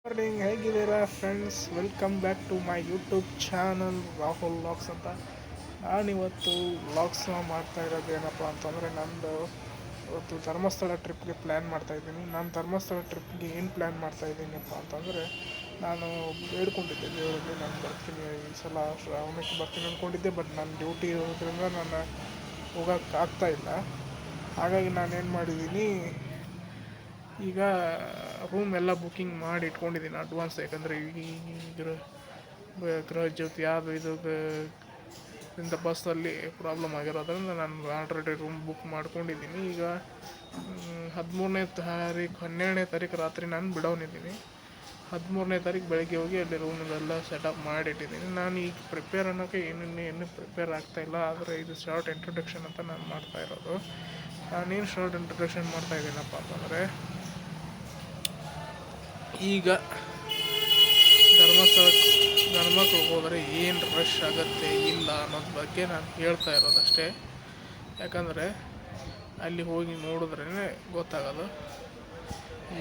Morning, ಹೇಗಿದ್ದೀರಾ friends? Welcome back to my YouTube channel Rahul vlogs ಅಂತ. ನಾನಿವತ್ತು ವ್ಲಾಗ್ಸ್ನ ಮಾಡ್ತಾ ಇರೋದು ಏನಪ್ಪ ಅಂತಂದರೆ, ನಂದು ಇವತ್ತು ಧರ್ಮಸ್ಥಳ ಟ್ರಿಪ್ಗೆ ಪ್ಲ್ಯಾನ್ ಮಾಡ್ತಾಯಿದ್ದೀನಿ. ನಾನು ಧರ್ಮಸ್ಥಳ ಟ್ರಿಪ್ಗೆ ಏನು ಪ್ಲ್ಯಾನ್ ಮಾಡ್ತಾಯಿದ್ದೀನಪ್ಪ ಅಂತಂದರೆ, ನಾನು ಬೇಡ್ಕೊಂಡಿದ್ದೆ ದೇವರಲ್ಲಿ, ನಾನು ಬರ್ತೀನಿ ಈ ಸಲ ಶ್ರಾವಣಕ್ಕೆ ಬರ್ತೀನಿ ಅಂದ್ಕೊಂಡಿದ್ದೆ. ಬಟ್ ನನ್ನ ಡ್ಯೂಟಿ ಇರೋದ್ರಿಂದ ನಾನು ಹೋಗೋಕ್ಕೆ ಆಗ್ತಾಯಿಲ್ಲ. ಹಾಗಾಗಿ ನಾನೇನು ಮಾಡಿದ್ದೀನಿ, ಈಗ ರೂಮ್ ಎಲ್ಲ ಬುಕ್ಕಿಂಗ್ ಮಾಡಿ ಇಟ್ಕೊಂಡಿದ್ದೀನಿ ಅಡ್ವಾನ್ಸ್. ಯಾಕಂದರೆ ಗೃಹ ಜ್ಯೋತಿ ಅದು ಇದು ಇಂಥ ಬಸ್ಸಲ್ಲಿ ಪ್ರಾಬ್ಲಮ್ ಆಗಿರೋದ್ರಿಂದ ನಾನು ಆಲ್ರೆಡಿ ರೂಮ್ ಬುಕ್ ಮಾಡ್ಕೊಂಡಿದ್ದೀನಿ. ಈಗ 13ನೇ ತಾರೀಕು 12ನೇ ತಾರೀಕು ರಾತ್ರಿ ನಾನು ಬಿಡೋನಿದ್ದೀನಿ. 13ನೇ ತಾರೀಕು ಬೆಳಗ್ಗೆ ಹೋಗಿ ಅಲ್ಲಿ ರೂಮ್ಗೆಲ್ಲ ಸೆಟಪ್ ಮಾಡಿಟ್ಟಿದ್ದೀನಿ. ನಾನು ಈಗ ಪ್ರಿಪೇರ್ ಅನ್ನೋಕ್ಕೆ ಏನು ಪ್ರಿಪೇರ್ ಆಗ್ತಾಯಿಲ್ಲ. ಆದರೆ ಇದು ಶಾರ್ಟ್ ಇಂಟ್ರೊಡಕ್ಷನ್ ಅಂತ ನಾನು ಮಾಡ್ತಾ ಇರೋದು. ನಾನೇನು ಶಾರ್ಟ್ ಇಂಟ್ರೊಡಕ್ಷನ್ ಮಾಡ್ತಾಯಿದ್ದೀನಪ್ಪ ಅಂತಂದರೆ, ಈಗ ಧರ್ಮಕ್ಕೆ ಹೋದರೆ ಏನು ರಶ್ ಆಗುತ್ತೆ ಇಲ್ಲ ಅನ್ನೋದ್ರ ಬಗ್ಗೆ ನಾನು ಹೇಳ್ತಾ ಇರೋದಷ್ಟೇ. ಯಾಕಂದರೆ ಅಲ್ಲಿ ಹೋಗಿ ನೋಡಿದ್ರೇ ಗೊತ್ತಾಗೋದು.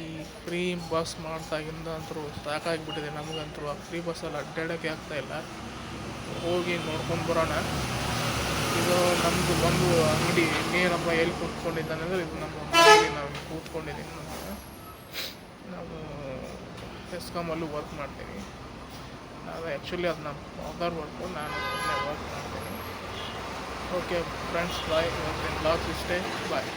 ಈ ಫ್ರೀ ಬಸ್ ಮಾಡ್ದಾಗಿಂದ ಅಂತೂ ಸಾಕಾಗಿಬಿಟ್ಟಿದೆ ನಮಗಂತೂ. ಆ ಫ್ರೀ ಬಸ್ಸಲ್ಲಿ ಅಡ್ಡಾಡೋಕ್ಕೆ ಆಗ್ತಾಯಿಲ್ಲ. ಹೋಗಿ ನೋಡ್ಕೊಂಡು ಬರೋಣ. ಇದು ನಮ್ಮದು ಒಂದು ಅಂಗಡಿ ಇನ್ನೇನಪ್ಪ ಎಲ್ಲಿ ಕೂತ್ಕೊಂಡಿದ್ದಾನೆ ಅಂದರೆ, ಇದು ನಮ್ಮ ಮನೆಯಲ್ಲಿ ನಾವು ಕೂತ್ಕೊಂಡಿದ್ದೀನಿ. ನಾವು ಎಸ್ಕಾಮಲ್ಲೂ ವರ್ಕ್ ಮಾಡ್ತೀನಿ. ಅದು ಆ್ಯಕ್ಚುಲಿ ಅದು ನಮ್ಮ ಫಾದರ್ ವರ್ಕು, ನಾನು ಸುಮ್ಮನೆ ವರ್ಕ್ ಮಾಡ್ತೀನಿ. ಓಕೆ ಫ್ರೆಂಡ್ಸ್, ಬಾಯ್. ಇವತ್ತಿನ ಬ್ಲಾಗ್ ಇಷ್ಟೇ. ಬಾಯ್.